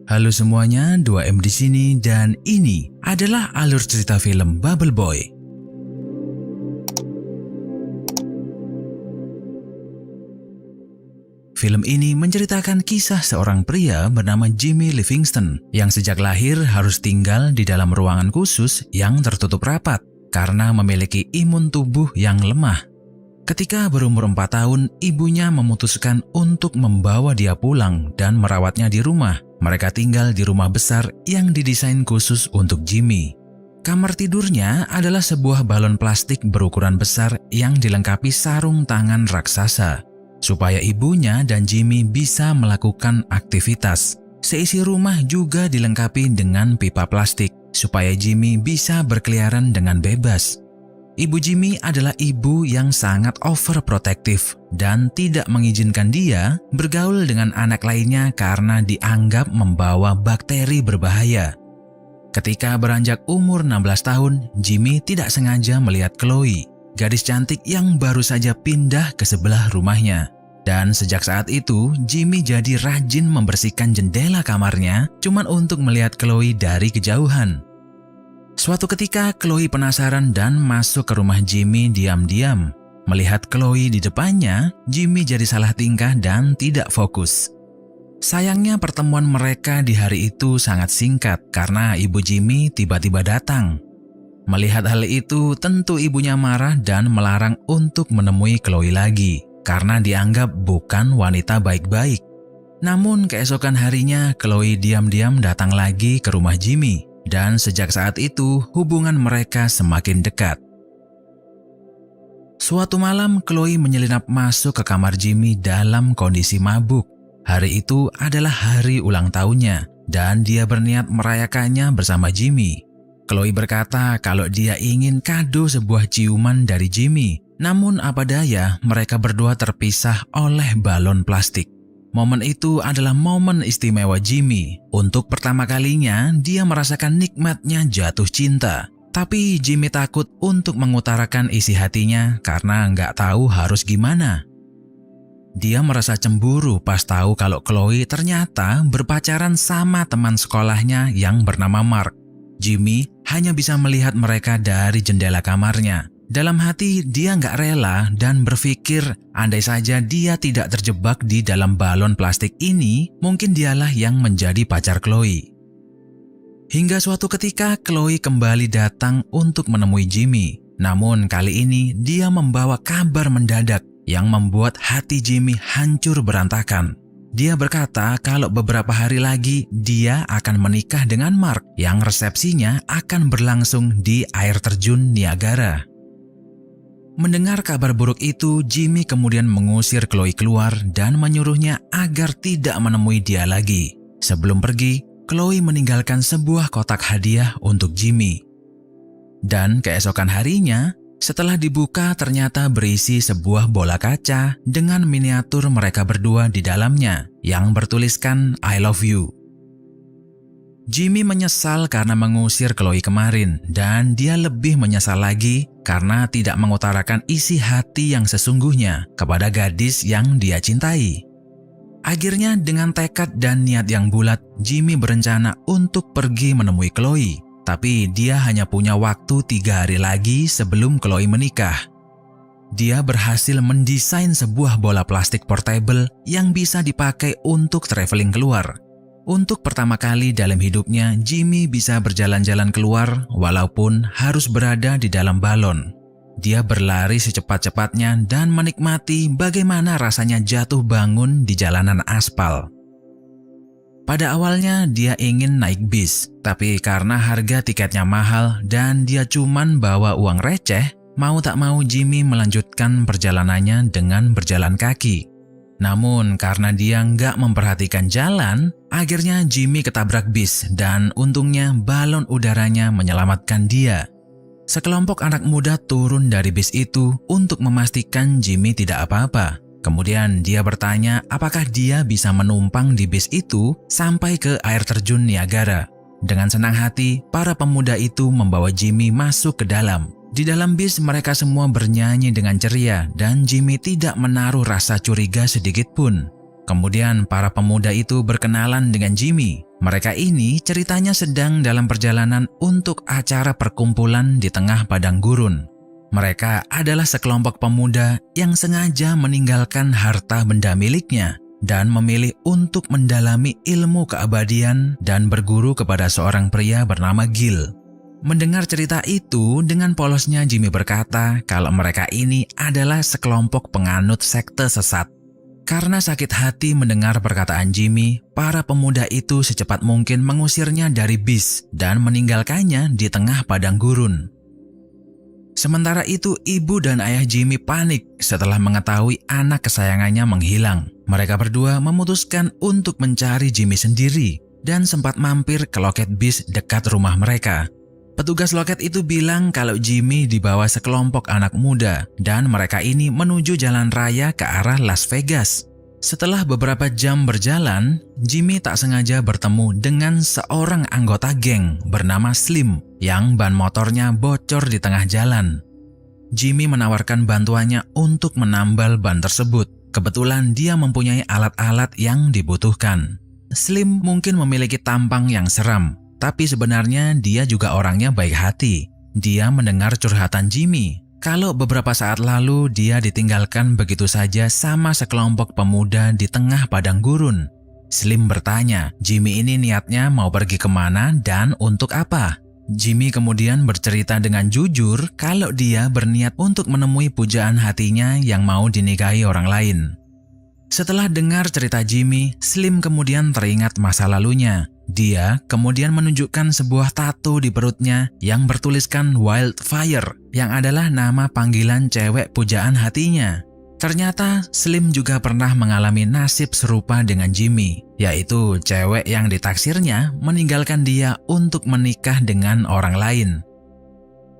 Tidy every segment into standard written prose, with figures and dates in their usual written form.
Halo semuanya, 2M di sini dan ini adalah alur cerita film Bubble Boy. Film ini menceritakan kisah seorang pria bernama Jimmy Livingston yang sejak lahir harus tinggal di dalam ruangan khusus yang tertutup rapat karena memiliki imun tubuh yang lemah. Ketika berumur 4 tahun, ibunya memutuskan untuk membawa dia pulang dan merawatnya di rumah. Mereka tinggal di rumah besar yang didesain khusus untuk Jimmy. Kamar tidurnya adalah sebuah balon plastik berukuran besar yang dilengkapi sarung tangan raksasa, supaya ibunya dan Jimmy bisa melakukan aktivitas. Seisi rumah juga dilengkapi dengan pipa plastik, supaya Jimmy bisa berkeliaran dengan bebas. Ibu Jimmy adalah ibu yang sangat overprotective dan tidak mengizinkan dia bergaul dengan anak lainnya karena dianggap membawa bakteri berbahaya. Ketika beranjak umur 16 tahun, Jimmy tidak sengaja melihat Chloe, gadis cantik yang baru saja pindah ke sebelah rumahnya. Dan sejak saat itu, Jimmy jadi rajin membersihkan jendela kamarnya cuman untuk melihat Chloe dari kejauhan. Suatu ketika, Chloe penasaran dan masuk ke rumah Jimmy diam-diam. Melihat Chloe di depannya, Jimmy jadi salah tingkah dan tidak fokus. Sayangnya pertemuan mereka di hari itu sangat singkat karena ibu Jimmy tiba-tiba datang. Melihat hal itu, tentu ibunya marah dan melarang untuk menemui Chloe lagi karena dianggap bukan wanita baik-baik. Namun keesokan harinya, Chloe diam-diam datang lagi ke rumah Jimmy. Dan sejak saat itu, hubungan mereka semakin dekat. Suatu malam, Chloe menyelinap masuk ke kamar Jimmy dalam kondisi mabuk. Hari itu adalah hari ulang tahunnya, dan dia berniat merayakannya bersama Jimmy. Chloe berkata kalau dia ingin kado sebuah ciuman dari Jimmy. Namun apa daya, mereka berdua terpisah oleh balon plastik. Momen itu adalah momen istimewa Jimmy. Untuk pertama kalinya, dia merasakan nikmatnya jatuh cinta. Tapi Jimmy takut untuk mengutarakan isi hatinya karena nggak tahu harus gimana. Dia merasa cemburu pas tahu kalau Chloe ternyata berpacaran sama teman sekolahnya yang bernama Mark. Jimmy hanya bisa melihat mereka dari jendela kamarnya. Dalam hati dia nggak rela dan berpikir andai saja dia tidak terjebak di dalam balon plastik ini, mungkin dialah yang menjadi pacar Chloe. Hingga suatu ketika Chloe kembali datang untuk menemui Jimmy. Namun kali ini dia membawa kabar mendadak yang membuat hati Jimmy hancur berantakan. Dia berkata kalau beberapa hari lagi dia akan menikah dengan Mark yang resepsinya akan berlangsung di air terjun Niagara. Mendengar kabar buruk itu, Jimmy kemudian mengusir Chloe keluar dan menyuruhnya agar tidak menemui dia lagi. Sebelum pergi, Chloe meninggalkan sebuah kotak hadiah untuk Jimmy. Dan keesokan harinya, setelah dibuka ternyata berisi sebuah bola kaca dengan miniatur mereka berdua di dalamnya yang bertuliskan I love you. Jimmy menyesal karena mengusir Chloe kemarin dan dia lebih menyesal lagi karena tidak mengutarakan isi hati yang sesungguhnya kepada gadis yang dia cintai. Akhirnya dengan tekad dan niat yang bulat, Jimmy berencana untuk pergi menemui Chloe. Tapi dia hanya punya waktu 3 hari lagi sebelum Chloe menikah. Dia berhasil mendesain sebuah bola plastik portable yang bisa dipakai untuk traveling keluar. Untuk pertama kali dalam hidupnya, Jimmy bisa berjalan-jalan keluar walaupun harus berada di dalam balon. Dia berlari secepat-cepatnya dan menikmati bagaimana rasanya jatuh bangun di jalanan aspal. Pada awalnya dia ingin naik bis, tapi karena harga tiketnya mahal dan dia cuman bawa uang receh, mau tak mau Jimmy melanjutkan perjalanannya dengan berjalan kaki. Namun karena dia nggak memperhatikan jalan, akhirnya Jimmy ketabrak bis dan untungnya balon udaranya menyelamatkan dia. Sekelompok anak muda turun dari bis itu untuk memastikan Jimmy tidak apa-apa. Kemudian dia bertanya apakah dia bisa menumpang di bis itu sampai ke air terjun Niagara. Dengan senang hati, para pemuda itu membawa Jimmy masuk ke dalam. Di dalam bis mereka semua bernyanyi dengan ceria dan Jimmy tidak menaruh rasa curiga sedikit pun. Kemudian para pemuda itu berkenalan dengan Jimmy. Mereka ini ceritanya sedang dalam perjalanan untuk acara perkumpulan di tengah padang gurun. Mereka adalah sekelompok pemuda yang sengaja meninggalkan harta benda miliknya dan memilih untuk mendalami ilmu keabadian dan berguru kepada seorang pria bernama Gil. Mendengar cerita itu, dengan polosnya Jimmy berkata kalau mereka ini adalah sekelompok penganut sekte sesat. Karena sakit hati mendengar perkataan Jimmy, para pemuda itu secepat mungkin mengusirnya dari bis dan meninggalkannya di tengah padang gurun. Sementara itu, ibu dan ayah Jimmy panik setelah mengetahui anak kesayangannya menghilang. Mereka berdua memutuskan untuk mencari Jimmy sendiri dan sempat mampir ke loket bis dekat rumah mereka. Petugas loket itu bilang kalau Jimmy dibawa sekelompok anak muda dan mereka ini menuju jalan raya ke arah Las Vegas. Setelah beberapa jam berjalan, Jimmy tak sengaja bertemu dengan seorang anggota geng bernama Slim yang ban motornya bocor di tengah jalan. Jimmy menawarkan bantuannya untuk menambal ban tersebut. Kebetulan dia mempunyai alat-alat yang dibutuhkan. Slim mungkin memiliki tampang yang seram, tapi sebenarnya dia juga orangnya baik hati. Dia mendengar curhatan Jimmy kalau beberapa saat lalu dia ditinggalkan begitu saja sama sekelompok pemuda di tengah padang gurun. Slim bertanya, Jimmy ini niatnya mau pergi kemana dan untuk apa? Jimmy kemudian bercerita dengan jujur kalau dia berniat untuk menemui pujaan hatinya yang mau dinikahi orang lain. Setelah dengar cerita Jimmy, Slim kemudian teringat masa lalunya. Dia kemudian menunjukkan sebuah tato di perutnya yang bertuliskan Wildfire, yang adalah nama panggilan cewek pujaan hatinya. Ternyata Slim juga pernah mengalami nasib serupa dengan Jimmy, yaitu cewek yang ditaksirnya meninggalkan dia untuk menikah dengan orang lain.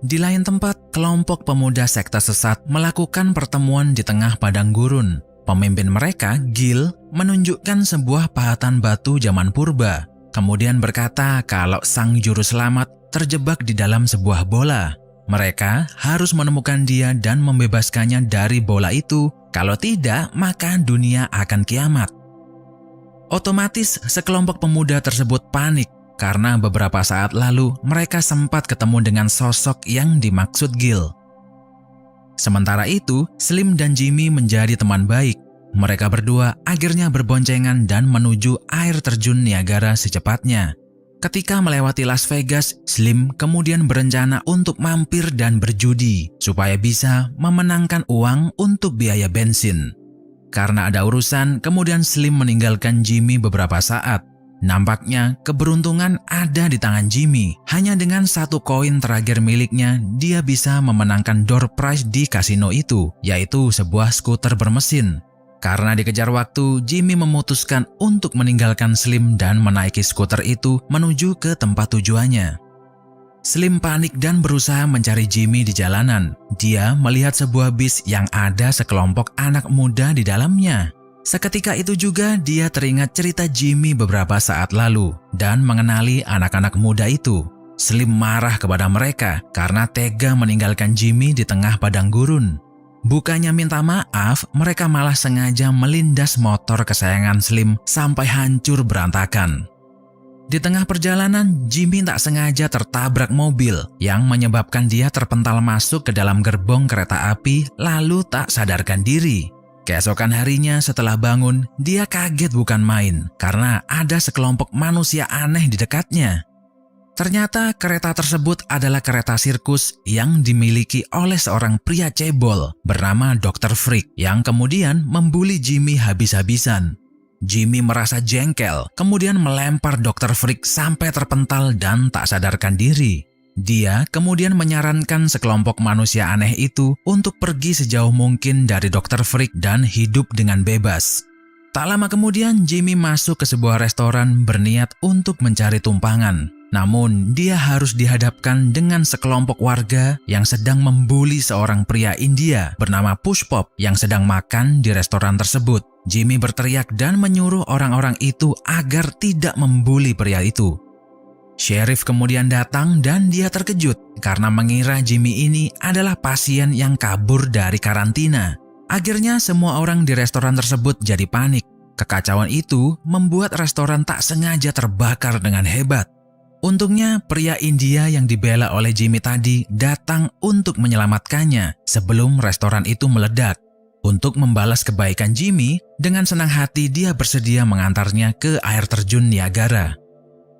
Di lain tempat, kelompok pemuda sekte sesat melakukan pertemuan di tengah padang gurun. Pemimpin mereka, Gil, menunjukkan sebuah pahatan batu zaman purba. Kemudian berkata kalau sang juru selamat terjebak di dalam sebuah bola. Mereka harus menemukan dia dan membebaskannya dari bola itu. Kalau tidak, maka dunia akan kiamat. Otomatis sekelompok pemuda tersebut panik karena beberapa saat lalu mereka sempat ketemu dengan sosok yang dimaksud Gil. Sementara itu, Slim dan Jimmy menjadi teman baik. Mereka berdua akhirnya berboncengan dan menuju air terjun Niagara secepatnya. Ketika melewati Las Vegas, Slim kemudian berencana untuk mampir dan berjudi supaya bisa memenangkan uang untuk biaya bensin. Karena ada urusan, kemudian Slim meninggalkan Jimmy beberapa saat. Nampaknya keberuntungan ada di tangan Jimmy. Hanya dengan satu koin terakhir miliknya, dia bisa memenangkan door prize di kasino itu, yaitu sebuah skuter bermesin. Karena dikejar waktu, Jimmy memutuskan untuk meninggalkan Slim dan menaiki skuter itu menuju ke tempat tujuannya. Slim panik dan berusaha mencari Jimmy di jalanan. Dia melihat sebuah bis yang ada sekelompok anak muda di dalamnya. Seketika itu juga dia teringat cerita Jimmy beberapa saat lalu dan mengenali anak-anak muda itu. Slim marah kepada mereka karena tega meninggalkan Jimmy di tengah padang gurun. Bukannya minta maaf, mereka malah sengaja melindas motor kesayangan Slim sampai hancur berantakan. Di tengah perjalanan, Jimmy tak sengaja tertabrak mobil yang menyebabkan dia terpental masuk ke dalam gerbong kereta api lalu tak sadarkan diri. Keesokan harinya setelah bangun, dia kaget bukan main karena ada sekelompok manusia aneh di dekatnya. Ternyata kereta tersebut adalah kereta sirkus yang dimiliki oleh seorang pria cebol bernama Dr. Freak yang kemudian membuli Jimmy habis-habisan. Jimmy merasa jengkel, kemudian melempar Dr. Freak sampai terpental dan tak sadarkan diri. Dia kemudian menyarankan sekelompok manusia aneh itu untuk pergi sejauh mungkin dari Dr. Freak dan hidup dengan bebas. Tak lama kemudian Jimmy masuk ke sebuah restoran berniat untuk mencari tumpangan. Namun dia harus dihadapkan dengan sekelompok warga yang sedang membuli seorang pria India bernama Pushpop yang sedang makan di restoran tersebut. Jimmy berteriak dan menyuruh orang-orang itu agar tidak membuli pria itu. Sheriff kemudian datang dan dia terkejut karena mengira Jimmy ini adalah pasien yang kabur dari karantina. Akhirnya semua orang di restoran tersebut jadi panik. Kekacauan itu membuat restoran tak sengaja terbakar dengan hebat. Untungnya pria India yang dibela oleh Jimmy tadi datang untuk menyelamatkannya sebelum restoran itu meledak. Untuk membalas kebaikan Jimmy, dengan senang hati dia bersedia mengantarnya ke air terjun Niagara.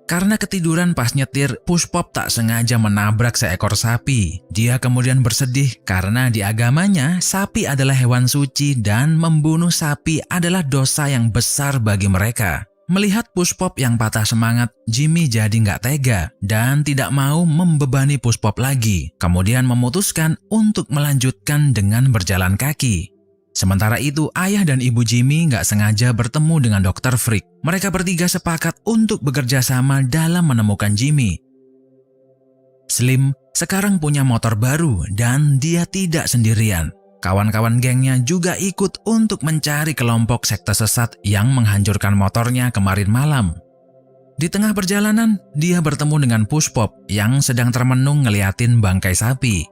Karena ketiduran pas nyetir, Pushpop tak sengaja menabrak seekor sapi. Dia kemudian bersedih karena di agamanya sapi adalah hewan suci dan membunuh sapi adalah dosa yang besar bagi mereka. Melihat Pushpop yang patah semangat, Jimmy jadi nggak tega dan tidak mau membebani Pushpop lagi. Kemudian memutuskan untuk melanjutkan dengan berjalan kaki. Sementara itu, ayah dan ibu Jimmy nggak sengaja bertemu dengan Dr. Frick. Mereka bertiga sepakat untuk bekerja sama dalam menemukan Jimmy. Slim sekarang punya motor baru dan dia tidak sendirian. Kawan-kawan gengnya juga ikut untuk mencari kelompok sekte sesat yang menghancurkan motornya kemarin malam. Di tengah perjalanan, dia bertemu dengan Pushpop yang sedang termenung ngeliatin bangkai sapi.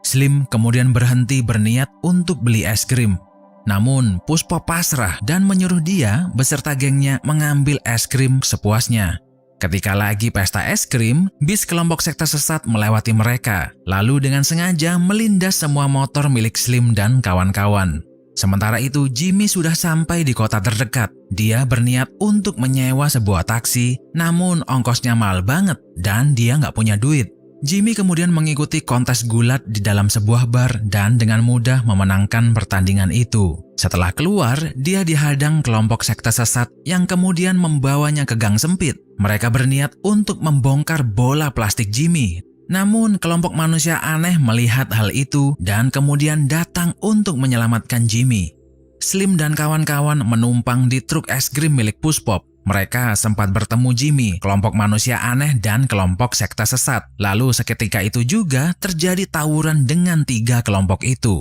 Slim kemudian berhenti berniat untuk beli es krim. Namun Pushpop pasrah dan menyuruh dia beserta gengnya mengambil es krim sepuasnya. Ketika lagi pesta es krim, bis kelompok sekte sesat melewati mereka, lalu dengan sengaja melindas semua motor milik Slim dan kawan-kawan. Sementara itu, Jimmy sudah sampai di kota terdekat. Dia berniat untuk menyewa sebuah taksi, namun ongkosnya mahal banget dan dia nggak punya duit. Jimmy kemudian mengikuti kontes gulat di dalam sebuah bar dan dengan mudah memenangkan pertandingan itu. Setelah keluar, dia dihadang kelompok sekte sesat yang kemudian membawanya ke gang sempit. Mereka berniat untuk membongkar bola plastik Jimmy. Namun kelompok manusia aneh melihat hal itu dan kemudian datang untuk menyelamatkan Jimmy. Slim dan kawan-kawan menumpang di truk es krim milik Pushpop. Mereka sempat bertemu Jimmy, kelompok manusia aneh dan kelompok sekte sesat. Lalu seketika itu juga terjadi tawuran dengan 3 kelompok itu.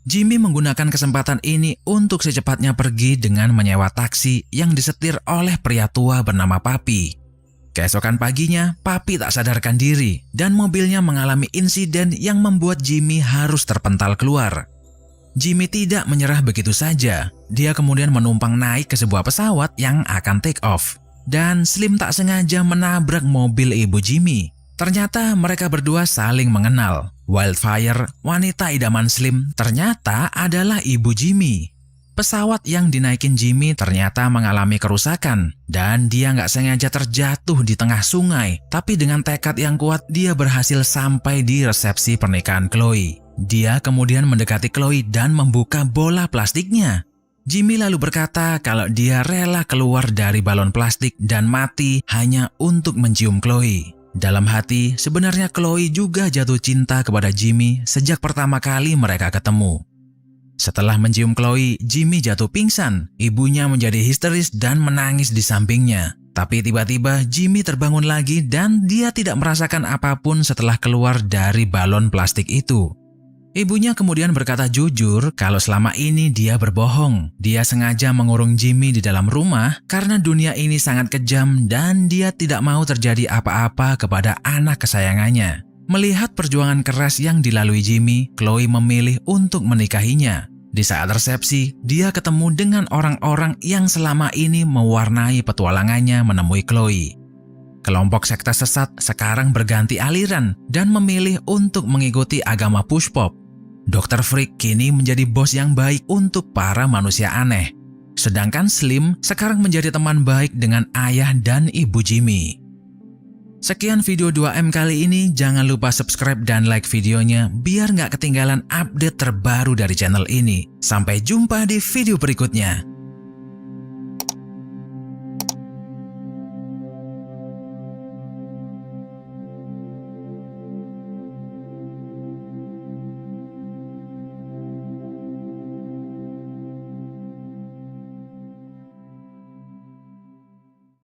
Jimmy menggunakan kesempatan ini untuk secepatnya pergi dengan menyewa taksi yang disetir oleh pria tua bernama Papi. Keesokan paginya, Papi tak sadarkan diri dan mobilnya mengalami insiden yang membuat Jimmy harus terpental keluar. Jimmy tidak menyerah begitu saja. Dia kemudian menumpang naik ke sebuah pesawat yang akan take off. Dan Slim tak sengaja menabrak mobil ibu Jimmy. Ternyata mereka berdua saling mengenal. Wildfire, wanita idaman Slim, ternyata adalah ibu Jimmy. Pesawat yang dinaikin Jimmy ternyata mengalami kerusakan dan dia nggak sengaja terjatuh di tengah sungai. Tapi dengan tekad yang kuat dia berhasil sampai di resepsi pernikahan Chloe. Dia kemudian mendekati Chloe dan membuka bola plastiknya. Jimmy lalu berkata kalau dia rela keluar dari balon plastik dan mati hanya untuk mencium Chloe. Dalam hati, sebenarnya Chloe juga jatuh cinta kepada Jimmy sejak pertama kali mereka ketemu. Setelah mencium Chloe, Jimmy jatuh pingsan. Ibunya menjadi histeris dan menangis di sampingnya. Tapi tiba-tiba Jimmy terbangun lagi dan dia tidak merasakan apapun setelah keluar dari balon plastik itu. Ibunya kemudian berkata jujur kalau selama ini dia berbohong. Dia sengaja mengurung Jimmy di dalam rumah karena dunia ini sangat kejam dan dia tidak mau terjadi apa-apa kepada anak kesayangannya. Melihat perjuangan keras yang dilalui Jimmy, Chloe memilih untuk menikahinya. Di saat resepsi, dia ketemu dengan orang-orang yang selama ini mewarnai petualangannya menemui Chloe. Kelompok sekte sesat sekarang berganti aliran dan memilih untuk mengikuti agama Pushpop. Dr. Frick kini menjadi bos yang baik untuk para manusia aneh. Sedangkan Slim sekarang menjadi teman baik dengan ayah dan ibu Jimmy. Sekian video 2M kali ini, jangan lupa subscribe dan like videonya biar nggak ketinggalan update terbaru dari channel ini. Sampai jumpa di video berikutnya.